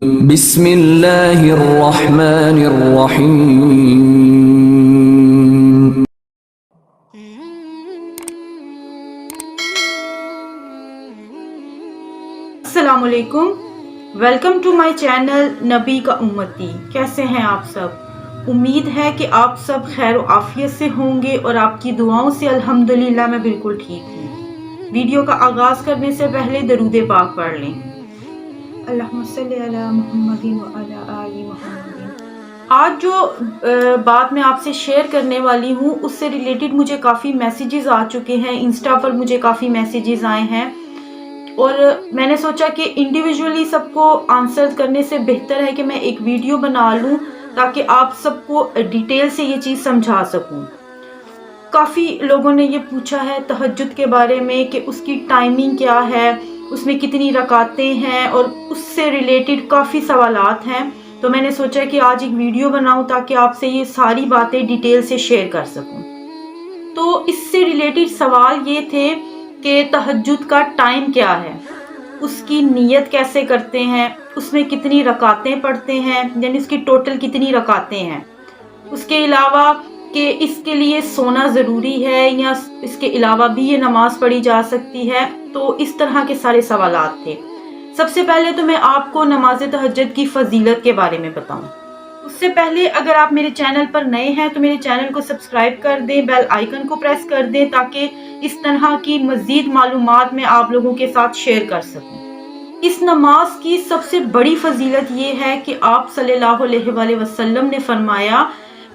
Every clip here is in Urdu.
بسم اللہ الرحمن الرحیم۔ السلام علیکم، ویلکم ٹو مائی چینل نبی کا امتی۔ کیسے ہیں آپ سب؟ امید ہے کہ آپ سب خیر و عافیت سے ہوں گے اور آپ کی دعاؤں سے الحمدللہ میں بالکل ٹھیک ہوں۔ ویڈیو کا آغاز کرنے سے پہلے درود پاک پڑھ لیں۔ اللہم صلی علی محمد وعلی آل محمد۔ آج جو بات میں آپ سے شیئر کرنے والی ہوں اس سے ریلیٹڈ مجھے کافی میسیجز آ چکے ہیں، انسٹا پر مجھے کافی میسیجز آئے ہیں اور میں نے سوچا کہ انڈیویجولی سب کو آنسر کرنے سے بہتر ہے کہ میں ایک ویڈیو بنا لوں تاکہ آپ سب کو ڈیٹیل سے یہ چیز سمجھا سکوں۔ کافی لوگوں نے یہ پوچھا ہے تہجد کے بارے میں کہ اس کی ٹائمنگ کیا ہے، اس میں کتنی رکعتیں ہیں، اور اس سے ریلیٹڈ کافی سوالات ہیں۔ تو میں نے سوچا کہ آج ایک ویڈیو بناؤں تاکہ آپ سے یہ ساری باتیں ڈیٹیل سے شیئر کر سکوں۔ تو اس سے ریلیٹڈ سوال یہ تھے کہ تہجد کا ٹائم کیا ہے، اس کی نیت کیسے کرتے ہیں، اس میں کتنی رکعتیں پڑھتے ہیں، یعنی اس کی ٹوٹل کتنی رکعتیں ہیں، اس کے علاوہ کہ اس کے لیے سونا ضروری ہے یا اس کے علاوہ بھی یہ نماز پڑھی جا سکتی ہے۔ تو اس طرح کے سارے سوالات تھے۔ سب سے پہلے تو میں آپ کو نماز تہجد کی فضیلت کے بارے میں بتاؤں۔ اس سے پہلے اگر آپ میرے چینل پر نئے ہیں تو میرے چینل کو سبسکرائب کر دیں، بیل آئیکن کو پریس کر دیں تاکہ اس طرح کی مزید معلومات میں آپ لوگوں کے ساتھ شیئر کر سکوں۔ اس نماز کی سب سے بڑی فضیلت یہ ہے کہ آپ صلی اللہ علیہ وآلہ وسلم نے فرمایا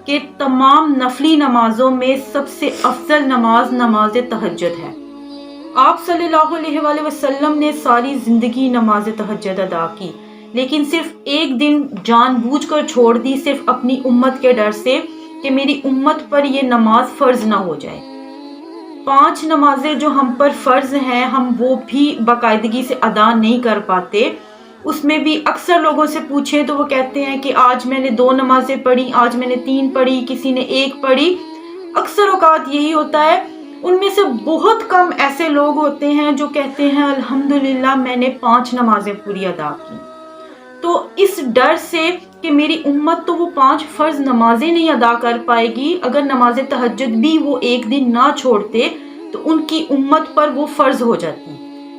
کہ تمام نفلی نمازوں میں سب سے افضل نماز نماز تہجد ہے۔ آپ صلی اللہ علیہ وآلہ وسلم نے ساری زندگی نماز تہجد ادا کی، لیکن صرف ایک دن جان بوجھ کر چھوڑ دی، صرف اپنی امت کے ڈر سے کہ میری امت پر یہ نماز فرض نہ ہو جائے۔ 5 نمازیں جو ہم پر فرض ہیں ہم وہ بھی باقاعدگی سے ادا نہیں کر پاتے۔ اس میں بھی اکثر لوگوں سے پوچھیں تو وہ کہتے ہیں کہ آج میں نے 2 نمازیں پڑھی، آج میں نے 3 پڑھی، کسی نے 1 پڑھی۔ اکثر اوقات یہی ہوتا ہے۔ ان میں سے بہت کم ایسے لوگ ہوتے ہیں جو کہتے ہیں الحمدللہ میں نے 5 نمازیں پوری ادا کی۔ تو اس ڈر سے کہ میری امت تو وہ 5 فرض نمازیں نہیں ادا کر پائے گی، اگر نماز تہجد بھی وہ ایک دن نہ چھوڑتے تو ان کی امت پر وہ فرض ہو جاتی۔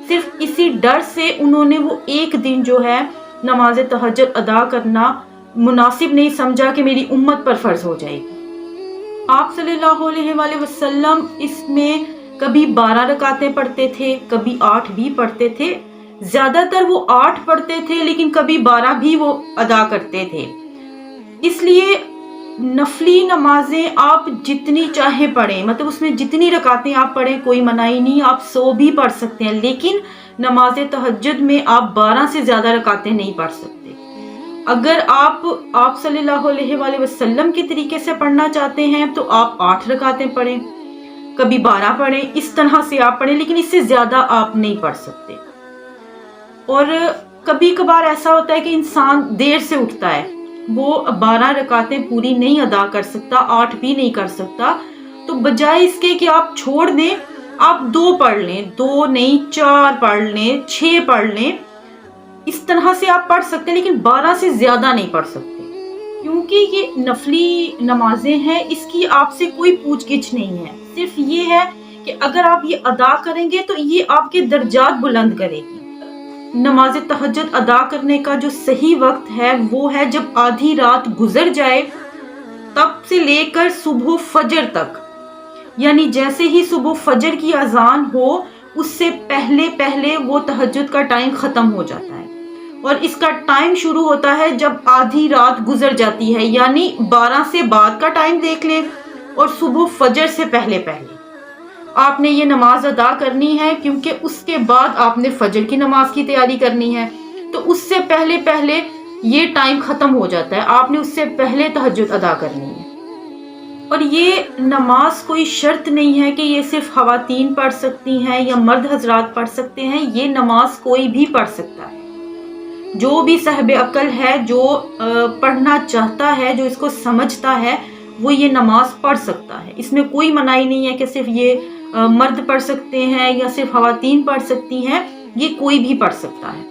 صرف اسی ڈر سے انہوں نے وہ ایک دن جو ہے نماز تہجد ادا کرنا مناسب نہیں سمجھا کہ میری امت پر فرض ہو جائے گی۔ آپ صلی اللہ علیہ وآلہ وسلم اس میں کبھی 12 رکعتیں پڑھتے تھے، کبھی 8 بھی پڑھتے تھے۔ زیادہ تر وہ 8 پڑھتے تھے لیکن کبھی 12 بھی وہ ادا کرتے تھے۔ اس لیے نفلی نمازیں آپ جتنی چاہیں پڑھیں، مطلب اس میں جتنی رکعتیں آپ پڑھیں کوئی منائی نہیں، آپ 100 بھی پڑھ سکتے ہیں، لیکن نماز تہجد میں آپ 12 سے زیادہ رکعتیں نہیں پڑھ سکتے۔ اگر آپ صلی اللہ علیہ وآلہ وسلم کے طریقے سے پڑھنا چاہتے ہیں تو آپ 8 رکعتیں پڑھیں، کبھی 12 پڑھیں، اس طرح سے آپ پڑھیں، لیکن اس سے زیادہ آپ نہیں پڑھ سکتے۔ اور کبھی کبھار ایسا ہوتا ہے کہ انسان دیر سے اٹھتا ہے، وہ 12 رکعتیں پوری نہیں ادا کر سکتا، 8 بھی نہیں کر سکتا، تو بجائے اس کے کہ آپ چھوڑ دیں آپ 2 پڑھ لیں، 2 نہیں 4 پڑھ لیں، 6 پڑھ لیں، اس طرح سے آپ پڑھ سکتے ہیں، لیکن 12 سے زیادہ نہیں پڑھ سکتے، کیونکہ یہ نفلی نمازیں ہیں، اس کی آپ سے کوئی پوچھ گچھ نہیں ہے۔ صرف یہ ہے کہ اگر آپ یہ ادا کریں گے تو یہ آپ کے درجات بلند کرے گی۔ نماز تہجد ادا کرنے کا جو صحیح وقت ہے وہ ہے جب آدھی رات گزر جائے تب سے لے کر صبح فجر تک، یعنی جیسے ہی صبح فجر کی اذان ہو اس سے پہلے وہ تہجد کا ٹائم ختم ہو جاتا ہے، اور اس کا ٹائم شروع ہوتا ہے جب آدھی رات گزر جاتی ہے، یعنی 12 سے بعد کا ٹائم دیکھ لیں اور صبح فجر سے پہلے آپ نے یہ نماز ادا کرنی ہے، کیونکہ اس کے بعد آپ نے فجر کی نماز کی تیاری کرنی ہے، تو اس سے پہلے یہ ٹائم ختم ہو جاتا ہے، آپ نے اس سے پہلے تہجد ادا کرنی ہے۔ اور یہ نماز کوئی شرط نہیں ہے کہ یہ صرف خواتین پڑھ سکتی ہیں یا مرد حضرات پڑھ سکتے ہیں، یہ نماز کوئی بھی پڑھ سکتا ہے۔ جو بھی صاحب عقل ہے، جو پڑھنا چاہتا ہے، جو اس کو سمجھتا ہے، وہ یہ نماز پڑھ سکتا ہے۔ اس میں کوئی منائی نہیں ہے کہ صرف یہ مرد پڑھ سکتے ہیں یا صرف خواتین پڑھ سکتی ہیں، یہ کوئی بھی پڑھ سکتا ہے۔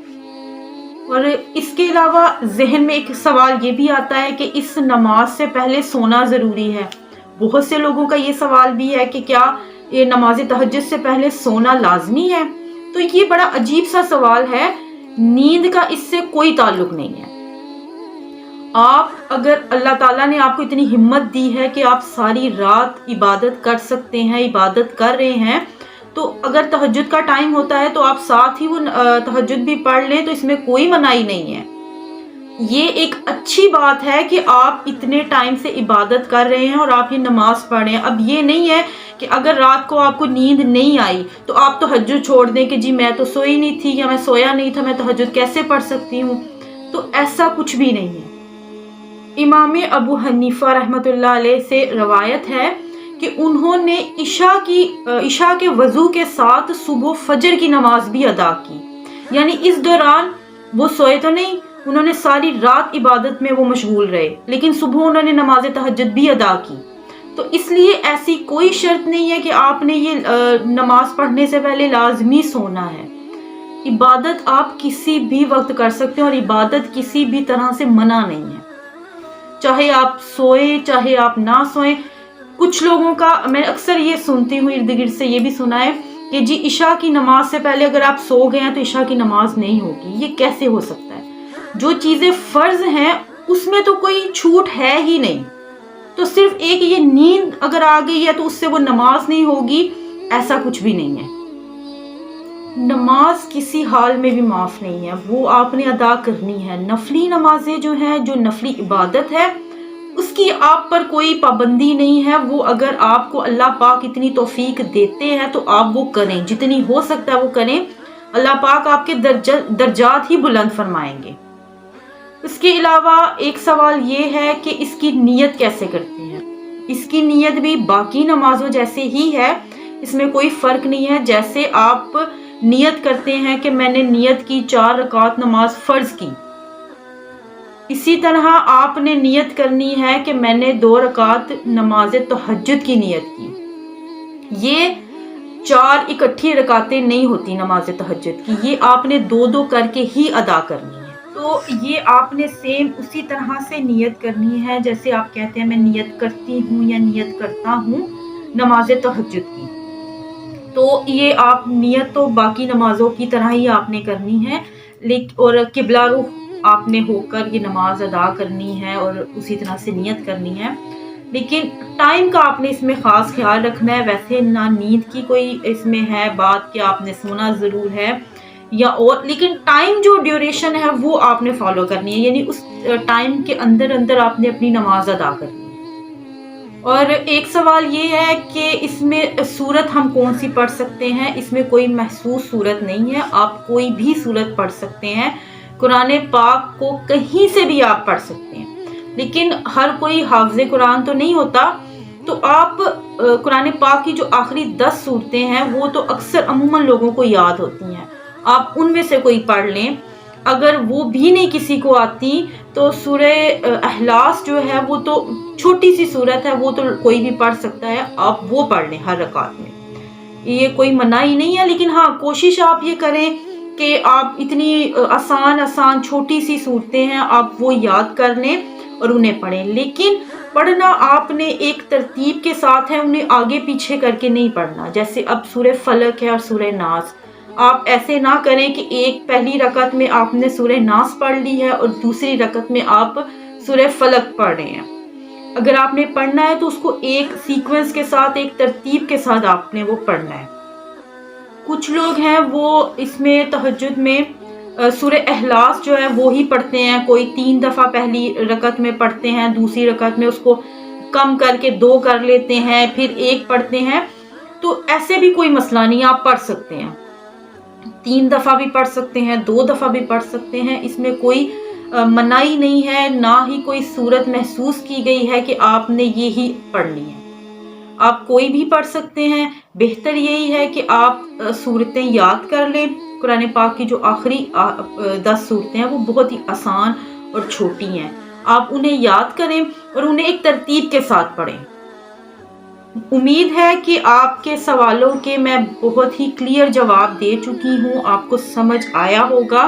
اور اس کے علاوہ ذہن میں ایک سوال یہ بھی آتا ہے کہ اس نماز سے پہلے سونا ضروری ہے. بہت سے لوگوں کا یہ سوال بھی ہے کہ کیا یہ نماز تہجد سے پہلے سونا لازمی ہے؟ تو یہ بڑا عجیب سا سوال ہے. نیند کا اس سے کوئی تعلق نہیں ہے. آپ اگر اللہ تعالیٰ نے آپ کو اتنی ہمت دی ہے کہ آپ ساری رات عبادت کر سکتے ہیں، عبادت کر رہے ہیں، تو اگر تہجد کا ٹائم ہوتا ہے تو آپ ساتھ ہی وہ تہجد بھی پڑھ لیں، تو اس میں کوئی منائی نہیں ہے. یہ ایک اچھی بات ہے کہ آپ اتنے ٹائم سے عبادت کر رہے ہیں اور آپ یہ نماز پڑھ رہے ہیں. اب یہ نہیں ہے کہ اگر رات کو آپ کو نیند نہیں آئی تو آپ تہجد چھوڑ دیں کہ جی میں تو سوئی نہیں تھی یا میں سویا نہیں تھا، میں تہجد کیسے پڑھ سکتی ہوں. تو ایسا کچھ بھی نہیں ہے. امام ابو حنیفہ رحمۃ اللہ علیہ سے روایت ہے کہ انہوں نے عشاء کے وضو کے ساتھ صبح فجر کی نماز بھی ادا کی. یعنی اس دوران وہ سوئے تو نہیں، انہوں نے ساری رات عبادت میں وہ مشغول رہے، لیکن صبح انہوں نے نماز تہجد بھی ادا کی. تو اس لیے ایسی کوئی شرط نہیں ہے کہ آپ نے یہ نماز پڑھنے سے پہلے لازمی سونا ہے. عبادت آپ کسی بھی وقت کر سکتے ہیں اور عبادت کسی بھی طرح سے منع نہیں ہے، چاہے آپ سوئیں چاہے آپ نہ سوئیں. کچھ لوگوں کا میں اکثر یہ سنتی ہوں، ارد گرد سے یہ بھی سنا ہے کہ جی عشاء کی نماز سے پہلے اگر آپ سو گئے ہیں تو عشاء کی نماز نہیں ہوگی. یہ کیسے ہو سکتا ہے؟ جو چیزیں فرض ہیں اس میں تو کوئی چھوٹ ہے ہی نہیں. تو صرف ایک یہ نیند اگر آ گئی ہے تو اس سے وہ نماز نہیں ہوگی، ایسا کچھ بھی نہیں ہے. نماز کسی حال میں بھی معاف نہیں ہے، وہ آپ نے ادا کرنی ہے. نفلی نمازیں جو ہیں، جو نفلی عبادت ہے، اس کی آپ پر کوئی پابندی نہیں ہے. وہ اگر آپ کو اللہ پاک اتنی توفیق دیتے ہیں تو آپ وہ کریں، جتنی ہو سکتا ہے وہ کریں. اللہ پاک آپ کے درجات ہی بلند فرمائیں گے. اس کے علاوہ ایک سوال یہ ہے کہ اس کی نیت کیسے کرتے ہیں. اس کی نیت بھی باقی نمازوں جیسے ہی ہے، اس میں کوئی فرق نہیں ہے. جیسے آپ نیت کرتے ہیں کہ میں نے نیت کی 4 رکعت نماز فرض کی، اسی طرح آپ نے نیت کرنی ہے کہ میں نے 2 رکعت نماز تہجد کی نیت کی. یہ 4 اکٹھی رکعتیں نہیں ہوتی نماز تہجد کی، یہ آپ نے 2 کر کے ہی ادا کرنی ہے. تو یہ آپ نے سیم اسی طرح سے نیت کرنی ہے جیسے آپ کہتے ہیں میں نیت کرتی ہوں یا نیت کرتا ہوں نماز تہجد کی. تو یہ آپ نیت تو باقی نمازوں کی طرح ہی آپ نے کرنی ہے، اور قبلہ رخ آپ نے ہو کر یہ نماز ادا کرنی ہے اور اسی طرح سے نیت کرنی ہے. لیکن ٹائم کا آپ نے اس میں خاص خیال رکھنا ہے. ویسے نہ نیند کی کوئی اس میں ہے بات کہ آپ نے سونا ضرور ہے یا اور، لیکن ٹائم جو ڈیوریشن ہے وہ آپ نے فالو کرنی ہے. یعنی اس ٹائم کے اندر آپ نے اپنی نماز ادا کرنی ہے. اور ایک سوال یہ ہے کہ اس میں سورت ہم کون سی پڑھ سکتے ہیں. اس میں کوئی محسوس سورت نہیں ہے، آپ کوئی بھی سورت پڑھ سکتے ہیں. قرآن پاک کو کہیں سے بھی آپ پڑھ سکتے ہیں، لیکن ہر کوئی حافظ قرآن تو نہیں ہوتا. تو آپ قرآن پاک کی جو آخری 10 صورتیں ہیں وہ تو اکثر عموماً لوگوں کو یاد ہوتی ہیں، آپ ان میں سے کوئی پڑھ لیں. اگر وہ بھی نہیں کسی کو آتی تو سورہ اخلاص جو ہے وہ تو چھوٹی سی صورت ہے، وہ تو کوئی بھی پڑھ سکتا ہے، آپ وہ پڑھ لیں ہر رکعت میں. یہ کوئی منائی نہیں ہے، لیکن ہاں کوشش آپ یہ کریں کہ آپ اتنی آسان چھوٹی سی صورتیں ہیں آپ وہ یاد کر لیں اور انہیں پڑھیں. لیکن پڑھنا آپ نے ایک ترتیب کے ساتھ ہے، انہیں آگے پیچھے کر کے نہیں پڑھنا. جیسے اب سورہ فلق ہے اور سورہ ناس، آپ ایسے نہ کریں کہ ایک پہلی رکعت میں آپ نے سورہ ناس پڑھ لی ہے اور دوسری رکعت میں آپ سورہ فلق پڑھ رہے ہیں. اگر آپ نے پڑھنا ہے تو اس کو ایک سیکوینس کے ساتھ، ایک ترتیب کے ساتھ آپ نے وہ پڑھنا ہے. کچھ لوگ ہیں وہ اس میں تہجد میں سورہ اخلاص جو ہے وہی پڑھتے ہیں، کوئی 3 دفعہ پہلی رکعت میں پڑھتے ہیں، دوسری رکعت میں اس کو کم کر کے 2 کر لیتے ہیں، پھر 1 پڑھتے ہیں. تو ایسے بھی کوئی مسئلہ نہیں، آپ پڑھ سکتے ہیں، 3 دفعہ بھی پڑھ سکتے ہیں، 2 دفعہ بھی پڑھ سکتے ہیں. اس میں کوئی منائی نہیں ہے، نہ ہی کوئی صورت محسوس کی گئی ہے کہ آپ نے یہی پڑھنی ہے. آپ کوئی بھی پڑھ سکتے ہیں. بہتر یہی ہے کہ آپ صورتیں یاد کر لیں. قرآن پاک کی جو آخری 10 صورتیں ہیں وہ بہت ہی آسان اور چھوٹی ہیں، آپ انہیں یاد کریں اور انہیں ایک ترتیب کے ساتھ پڑھیں. امید ہے کہ آپ کے سوالوں کے میں بہت ہی کلیئر جواب دے چکی ہوں، آپ کو سمجھ آیا ہوگا.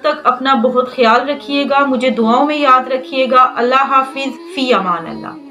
تک اپنا بہت خیال رکھیے گا، مجھے دعاؤں میں یاد رکھیے گا۔ اللہ حافظ، فی امان اللہ۔